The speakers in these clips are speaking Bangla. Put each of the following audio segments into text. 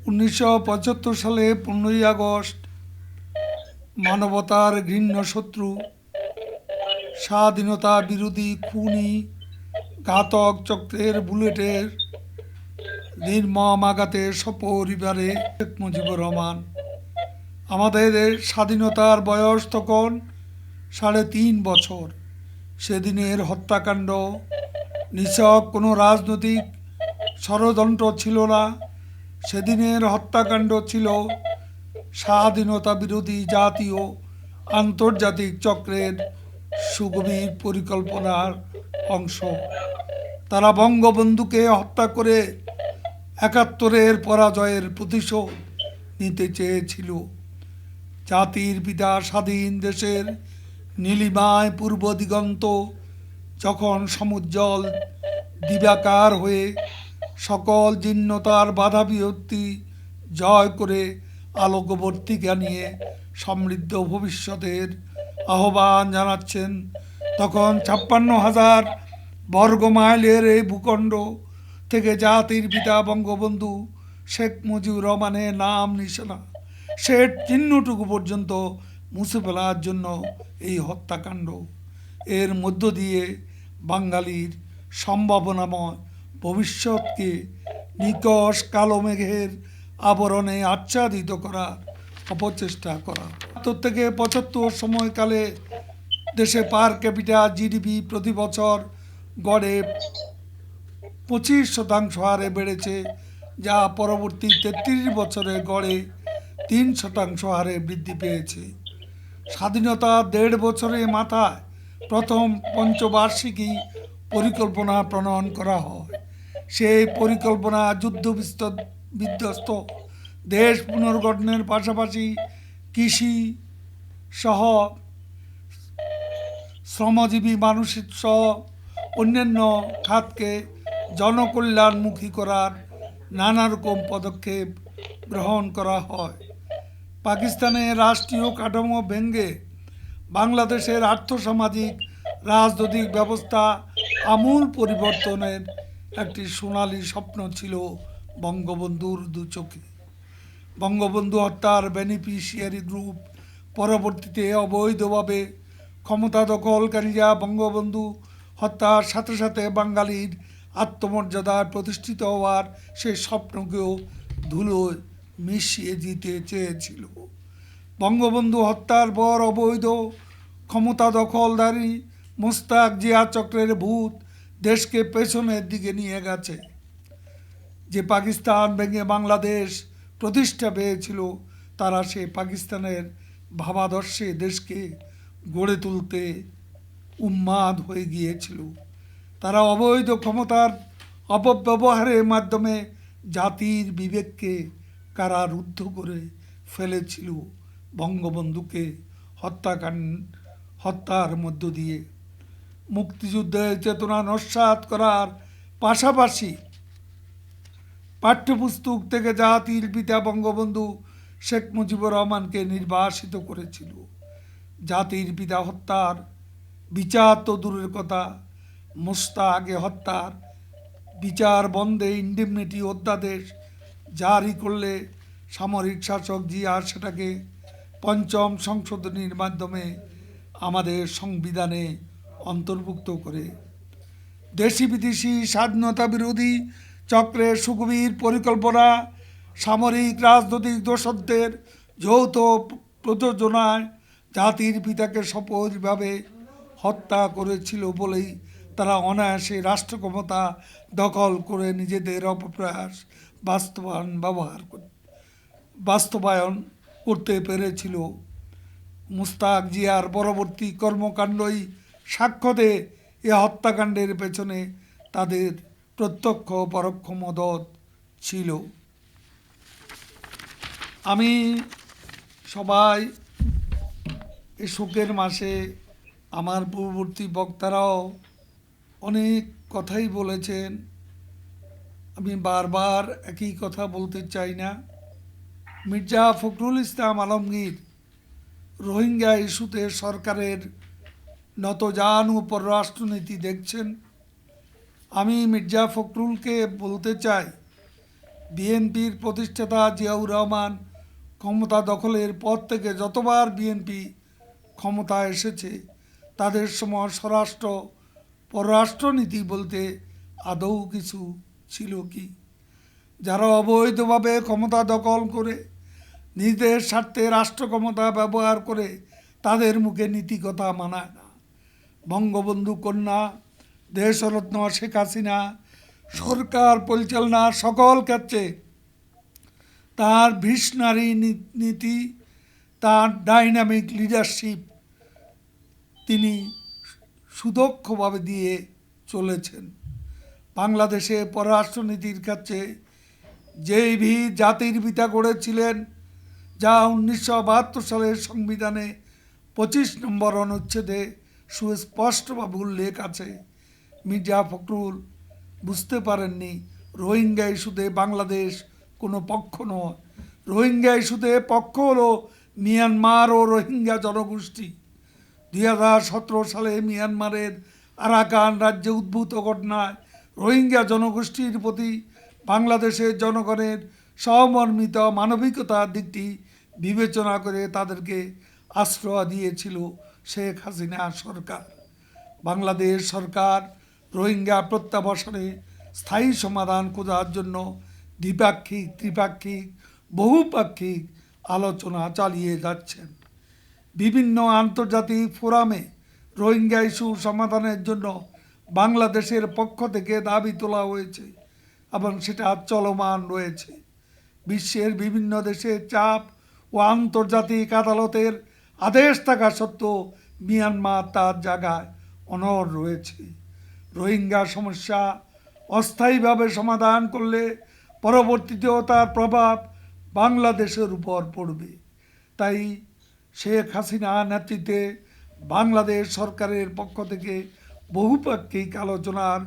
1975 সালে 15ই আগস্ট মানবতার ঘৃণ্য শত্রু, স্বাধীনতা বিরোধী খুনি ঘাতক চক্রের বুলেটের নির্মম আঘাতে সপরিবারে শেখ মুজিবুর রহমান। আমাদের স্বাধীনতার বয়স তখন 3.5 বছর। সেদিনের হত্যাকাণ্ড নিছক কোনো রাজনৈতিক ষড়যন্ত্র ছিল না। সেদিনের হত্যাকাণ্ড ছিল স্বাধীনতা বিরোধী জাতীয় আন্তর্জাতিক চক্রের সুগভীর পরিকল্পনার অংশ। তারা বঙ্গবন্ধুকে হত্যা করে 71-এর পরাজয়ের প্রতিশোধ নিতে চেয়েছিল। জাতির পিতা স্বাধীন দেশের নীলিমায় পূর্ব দিগন্ত যখন সমুজ্জ্বল দিবাকার হয়ে সকল জীর্ণতার বাধা বিপত্তি জয় করে আলোকবর্তিকা নিয়ে সমৃদ্ধ ভবিষ্যতের আহ্বান জানাচ্ছেন, তখন 56,000 বর্গ মাইলের এই ভূখণ্ড থেকে জাতির পিতা বঙ্গবন্ধু শেখ মুজিবুর রহমানের নাম নিশানা, সে চিহ্নটুকু পর্যন্ত মুছে ফেলার জন্য এই হত্যাকাণ্ড। এর মধ্য দিয়ে বাঙালির সম্ভাবনাময় ভবিষ্যৎকে নিকষ কালো মেঘের আবরণে আচ্ছাদিত করার অপচেষ্টা করা। ৭০ থেকে ৭৫ সময়কালে দেশে পার ক্যাপিটা জিডিপি প্রতি বছর গড়ে 25% হারে বেড়েছে, যা পরবর্তী 33 বছরে গড়ে 3% হারে বৃদ্ধি পেয়েছে। স্বাধীনতা 1.5 বছরের মাথায় প্রথম পঞ্চবার্ষিকী পরিকল্পনা প্রণয়ন করা হয়। সেই পরিকল্পনা যুদ্ধ বিধ্বস্ত দেশ পুনর্গঠনের পাশাপাশি কৃষি সহ শ্রমজীবী মানুষ সহ অন্যান্য খাতকে জনকল্যাণমুখী করার নানা রকম পদক্ষেপ গ্রহণ করা হয়। পাকিস্তানের রাষ্ট্রীয় কাঠামো ভেঙে বাংলাদেশের আর্থসামাজিক রাজনৈতিক ব্যবস্থা আমূল পরিবর্তনের একটি সোনালী স্বপ্ন ছিল বঙ্গবন্ধুর দুচোখে। বঙ্গবন্ধু হত্যার বেনিফিশিয়ারি গ্রুপ পরবর্তীতে অবৈধভাবে ক্ষমতা দখলকারীরা বঙ্গবন্ধু হত্যার সাথে সাথে বাঙালির আত্মমর্যাদায় প্রতিষ্ঠিত হওয়ার সেই স্বপ্নকেও ধুলোয় মিশিয়ে দিতে চেয়েছিল। বঙ্গবন্ধু হত্যার পর অবৈধ ক্ষমতা দখলদারী মোস্তাক জিয়া চক্রের ভূত দেশকে পেছনের দিকে নিয়ে গেছে। যে পাকিস্তান ভেঙে বাংলাদেশ প্রতিষ্ঠা পেয়েছিল, তারা সে পাকিস্তানের ভাবাদর্শে দেশকে গড়ে তুলতে উন্মাদ হয়ে গিয়েছিল। তারা অবৈধ ক্ষমতার অপব্যবহারের মাধ্যমে জাতির বিবেককে কারারুদ্ধ করে ফেলেছিল বঙ্গবন্ধুকে হত্যার মধ্য দিয়ে। মুক্তিযুদ্ধের চেতনা নস্যাৎ করার পাশাপাশি পাঠ্যপুস্তক থেকে জাতির পিতা বঙ্গবন্ধু শেখ মুজিবুর রহমানকে নির্বাসিত করেছিল। জাতির পিতা হত্যার বিচার তো দূরের কথা, মোস্তাকে হত্যার বিচার বন্ধে ইন্ডেমনিটি অধ্যাদেশ জারি করলে সামরিক শাসক জিয়া সেটাকে পঞ্চম সংশোধনীর মাধ্যমে আমাদের সংবিধানে অন্তর্ভুক্ত করে। দেশি বিদেশি স্বাধীনতা বিরোধী চক্রের সুগভীর পরিকল্পনা, সামরিক রাজনৈতিক দোসরদের যৌথ প্রযোজনায় জাতির পিতাকে সপরিভাবে হত্যা করেছিল বলেই তারা অনায়াসে রাষ্ট্র ক্ষমতা দখল করে নিজেদের অপপ্রয়াস বাস্তবায়ন করতে পেরেছিল। মুস্তাক জিয়ার পরবর্তী কর্মকাণ্ডই সাক্ষ্য দেয় এ হত্যাকাণ্ডের পেছনে তাদের প্রত্যক্ষ পরোক্ষ মদত ছিল। আমি সবাই এই শোকের মাসে আমার পূর্ববর্তী বক্তারাও অনেক কথাই বলেছেন, আমি বারবার একই কথা বলতে চাই না। মির্জা ফখরুল ইসলাম আলমগীর রোহিঙ্গা ইস্যুতে সরকারের নতজানু পররাষ্ট্রনীতি দেখছেন। আমি মির্জা ফখরুলকে বলতে চাই, বিএনপির প্রতিষ্ঠাতা জিয়াউর রহমান ক্ষমতা দখলের পর থেকে যতবার বিএনপি ক্ষমতায় এসেছে তাদের সময় স্বরাষ্ট্র পররাষ্ট্রনীতি বলতে আদৌ কিছু ছিল কি? যারা অবৈধভাবে ক্ষমতা দখল করে নিজেদের স্বার্থে রাষ্ট্র ক্ষমতা ব্যবহার করে তাদের মুখে নীতি কথা মানায় না। বঙ্গবন্ধু কন্যা দেশরত্ন শেখ হাসিনা সরকার পরিচালনা সকল ক্ষেত্রে তার ভিশনারি নীতি, তার ডাইনামিক লিডারশিপ তিনি সুদক্ষভাবে দিয়ে চলেছেন। বাংলাদেশে পররাষ্ট্রনীতির ক্ষেত্রে যেই জাতির পিতা গড়েছিলেন, যা 1972 সালের সংবিধানে 25 নম্বর অনুচ্ছেদে সুস্পষ্টভাবে উল্লেখ আছে। মির্জা ফখরুল বুঝতে পারেননি রোহিঙ্গা ইস্যুতে বাংলাদেশ কোনো পক্ষ নয়। রোহিঙ্গা ইস্যুতে পক্ষ হলো মিয়ানমার ও রোহিঙ্গা জনগোষ্ঠী। 2017 সালে মিয়ানমারের আরাকান রাজ্যে উদ্ভূত ঘটনায় রোহিঙ্গা জনগোষ্ঠীর প্রতি বাংলাদেশের জনগণের সমর্মিত মানবিকতার দিকটি বিবেচনা করে তাদেরকে আশ্রয় দিয়েছিল শেখ হাসিনা সরকার। বাংলাদেশ সরকার রোহিঙ্গা প্রত্যাবাসনে স্থায়ী সমাধান খোঁজার জন্য দ্বিপাক্ষিক, ত্রিপাক্ষিক, বহুপাক্ষিক আলোচনা চালিয়ে যাচ্ছেন। বিভিন্ন আন্তর্জাতিক ফোরামে রোহিঙ্গা ইস্যু সমাধানের জন্য বাংলাদেশের পক্ষ থেকে দাবি তোলা হয়েছে এবং সেটা চলমান রয়েছে। বিশ্বের বিভিন্ন দেশে চাপ ও আন্তর্জাতিক আদালতের আদেশ থাকা সত্ত্বেও মিয়ানমার তার জায়গায় অনড় রয়েছে। রোহিঙ্গা সমস্যা অস্থায়ীভাবে সমাধান করলে পরবর্তীতেও তার প্রভাব বাংলাদেশের উপর পড়বে। তাই শেখ হাসিনা নেতৃত্বে বাংলাদেশ সরকারের পক্ষ থেকে বহুপাক্ষিক আলোচনার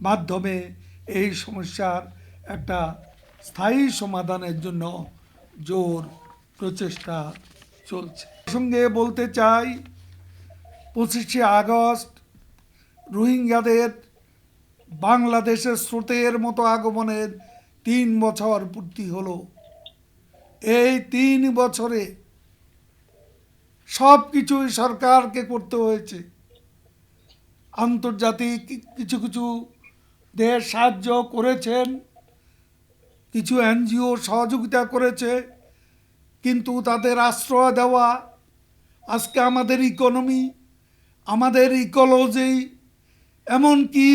মাধ্যমে এই সমস্যার একটা স্থায়ী সমাধানের জন্য জোর প্রচেষ্টা চলছে। সঙ্গে বলতে চাই 25শে আগস্ট রোহিঙ্গাদের বাংলাদেশের স্রোতের মতো আগমনের 3 বছর পূর্তি হলো। এই 3 বছরে সব কিছুই সরকারকে করতে হয়েছে। আন্তর্জাতিক কিছু কিছু দেশ সাহায্য করেছেন, কিছু এনজিও সহযোগিতা করেছে, কিন্তু তাদের আশ্রয় দেওয়া, আজকে আমাদের ইকোনমি, আমাদের ইকোলজি, এমনকি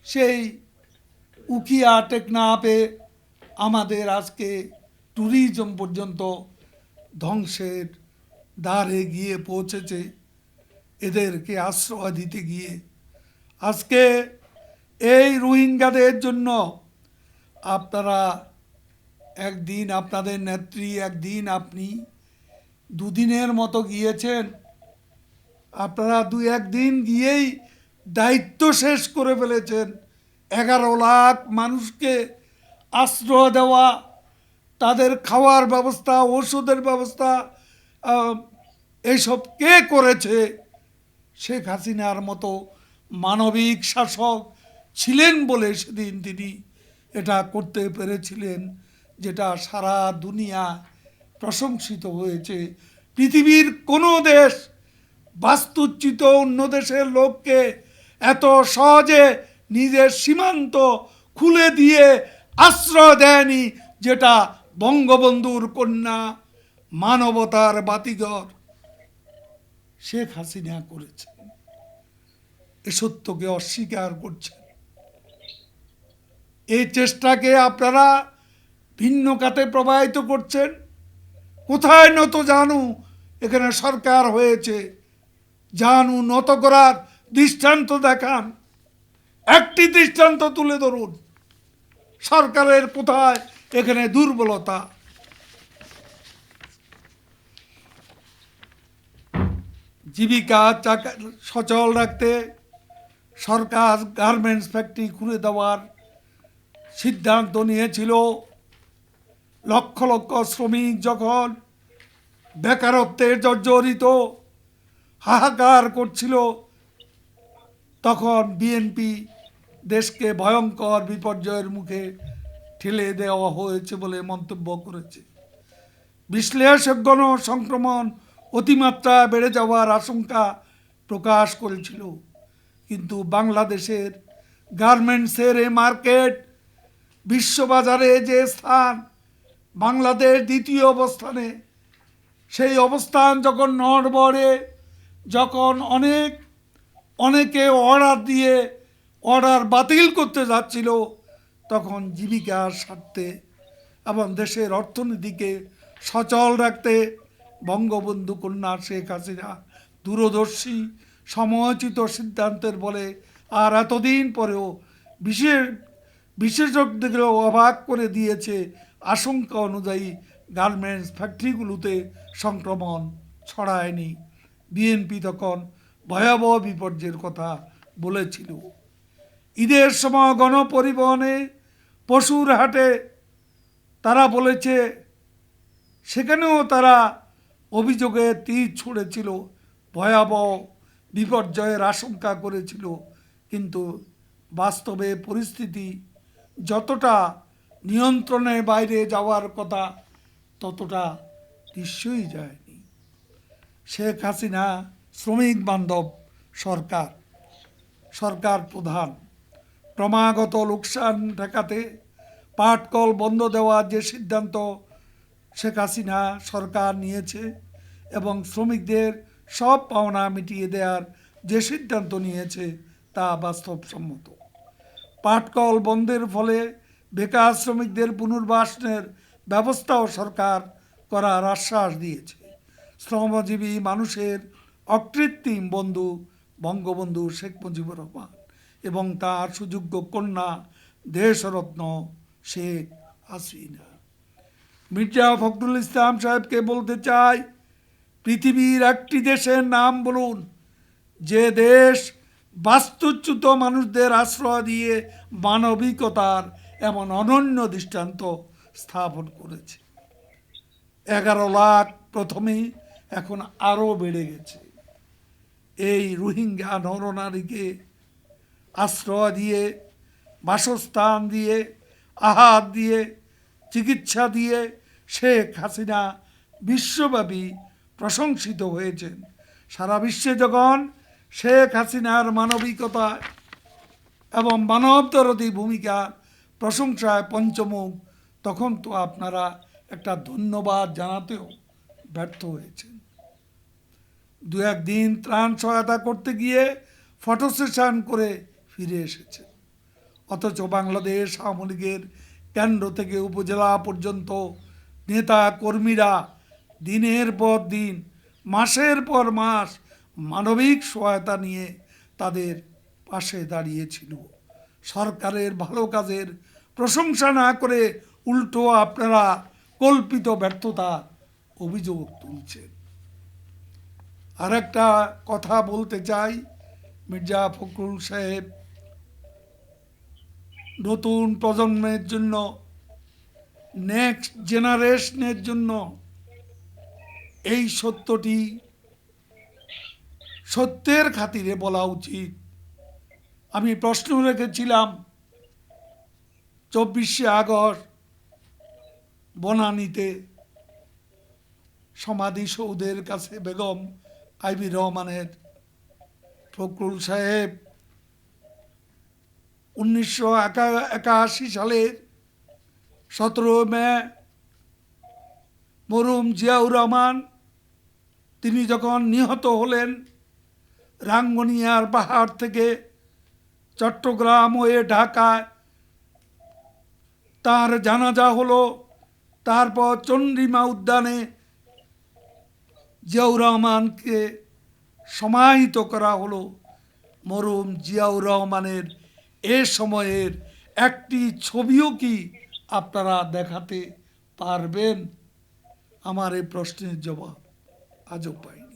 সেই উখিয়া টেকনাফে আমাদের আজকে ট্যুরিজম পর্যন্ত ধ্বংসের দ্বারে গিয়ে পৌঁছেছে এদেরকে আশ্রয় দিতে গিয়ে। আজকে এই রোহিঙ্গাদের জন্য আপনারা একদিন আপনাদের নেত্রী, একদিন আপনি, দুদিনের মতো গিয়েছেন। আপনারা 2-1 দিন গিয়েই দায়িত্ব শেষ করে ফেলেছেন। 11 লাখ মানুষকে আশ্রয় দেওয়া, তাদের খাওয়ার ব্যবস্থা, ওষুধের ব্যবস্থা, এইসব কে করেছে? শেখ হাসিনার মতো মানবিক শাসক ছিলেন বলে সেদিন তিনি এটা করতে পেরেছিলেন, যেটা সারা দুনিয়া প্রশংসিত হয়েছে। পৃথিবীর কোনো দেশ বাস্তুচ্যুত অন্য দেশের লোককে এত সহজে নিজের সীমান্ত খুলে দিয়ে আশ্রয় দেয়নি, যেটা বঙ্গবন্ধুর কন্যা মানবতার বাতিঘর শেখ হাসিনা করেছেন। এ সত্যকে অস্বীকার করছেন। এই চেষ্টাকে আপনারা ভিন্ন খাতে প্রবাহিত করছেন। কোথায় নত জানু এখানে সরকার হয়েছে? জানু নত করার দৃষ্টান্ত দেখান, একটি দৃষ্টান্ত তুলে ধরুন। সরকারের কোথায় এখানে দুর্বলতা? জীবিকা সচল রাখতে সরকার গার্মেন্টস ফ্যাক্টরি খুলে দেওয়ার সিদ্ধান্ত নিয়েছিল। লক্ষ লক্ষ শ্রমিক যখন বেকারত্বে জর্জরিত হাহাকার করছিল, তখন বিএনপি দেশকে ভয়ঙ্কর বিপর্যয়ের মুখে ঠেলে দেওয়া হয়েছে বলে মন্তব্য করেছে। বিশ্লেষকগণ সংক্রমণ অতিমাত্রায় বেড়ে যাওয়ার আশঙ্কা প্রকাশ করেছিল, কিন্তু বাংলাদেশের গার্মেন্টসের এ মার্কেট বিশ্ববাজারে যে স্থান, বাংলাদেশ দ্বিতীয় অবস্থানে, সেই অবস্থান যখন নড়বড়ে, যখন অনেকে অর্ডার বাতিল করতে যাচ্ছিল, তখন জীবিকার স্বার্থে এবং দেশের অর্থনীতিকে সচল রাখতে বঙ্গবন্ধু কন্যা শেখ হাসিনা দূরদর্শী সময়োচিত সিদ্ধান্তের বলে আর এতদিন পরেও বিশেষজ্ঞদেরও অবাক করে দিয়েছে আশঙ্কা অনুযায়ী গার্মেন্টস ফ্যাক্টরিগুলোতে সংক্রমণ ছড়ায়নি। বিএনপি তখন ভয়াবহ বিপর্যয়ের কথা বলেছিল। ঈদের সময় গণপরিবহনে, পশুর হাটে তারা বলেছে, সেখানেও তারা অভিযোগে তীর ছুঁড়েছিল, ভয়াবহ বিপর্যয়ের আশঙ্কা করেছিল, কিন্তু বাস্তবে পরিস্থিতি যতটা নিয়ন্ত্রণের বাইরে যাওয়ার কথা ততটা নিশ্চয়ই যায়নি। শেখ হাসিনা শ্রমিক বান্ধব সরকার প্রধান, ক্রমাগত লোকসান ঠেকাতে পাটকল বন্ধ দেওয়ার যে সিদ্ধান্ত শেখ হাসিনা সরকার নিয়েছে এবং শ্রমিকদের সব পাওনা মিটিয়ে দেওয়ার যে সিদ্ধান্ত নিয়েছে তা বাস্তবসম্মত। পাটকল বন্ধের ফলে বেকার শ্রমিকদের পুনর্বাসনের ব্যবস্থাও সরকার করার আশ্বাস দিয়েছে। শ্রমজীবী মানুষের অকৃত্রিম বন্ধু বঙ্গবন্ধু শেখ মুজিবুর রহমান এবং তার সুযোগ্য কন্যা দেশরত্ন শেখ হাসিনা। মির্জা ফখরুল ইসলাম সাহেবকে বলতে চাই, পৃথিবীর একটি দেশের নাম বলুন যে দেশ বাস্তুচ্যুত মানুষদের আশ্রয় দিয়ে মানবিকতার এমন অনন্য দৃষ্টান্ত স্থাপন করেছে। 11 লাখ প্রথমেই, এখন আরও বেড়ে গেছে। এই রোহিঙ্গা নরনারীকে আশ্রয় দিয়ে, বাসস্থান দিয়ে, আহার দিয়ে, চিকিৎসা দিয়ে শেখ হাসিনা বিশ্বব্যাপী প্রশংসিত হয়েছেন। সারা বিশ্বে যখন শেখ হাসিনার মানবিকতা এবং মানবদরদী ভূমিকার প্রশংসায় পঞ্চমুখ, তখন তো আপনারা একটা ধন্যবাদ জানাতেও ব্যর্থ হয়েছেন। দু একদিন ত্রাণ সহায়তা করতে গিয়ে ফটো সেশন করে ফিরে এসেছেন, অথচ বাংলাদেশ আওয়ামী লীগের কেন্দ্র থেকে উপজেলা পর্যন্ত নেতা কর্মীরা দিনের পর দিন, মাসের পর মাস মানবিক সহায়তা নিয়ে তাদের পাশে দাঁড়িয়েছিল। সরকারের ভালো কাজের প্রশংসা না করে উল্টো আপনারা কল্পিত ব্যর্থতার অভিযোগ তুলছেন। আর একটা কথা বলতে চাই, মির্জা ফখরুল সাহেব নতুন প্রজন্মের জন্য, নেক্সট জেনারেশনের জন্য এই সত্যটি সত্যের খাতিরে বলা উচিত। আমি প্রশ্ন রেখেছিলাম 24শে আগস্ট বনানীতে সমাধিসৌধের কাছে বেগম আইবি রহমানের, ফখরুল সাহেব 1981 সালের 17 মে মরহুম জিয়াউর রহমান তিনি যখন নিহত হলেন, রাঙ্গুনিয়ার পাহাড় থেকে চট্টগ্রাম হয়ে ঢাকায় তার জানাজা হলো। তারপর চন্দ্রিমা উদ্যানে জিয়াউর রহমানকে সমাহিত করা হলো। মরহুম জিয়াউর রহমানের এ সময়ের একটি ছবিও কি আপনারা দেখাতে পারবেন? আমার এই প্রশ্নের জবাব আজও পাইনি।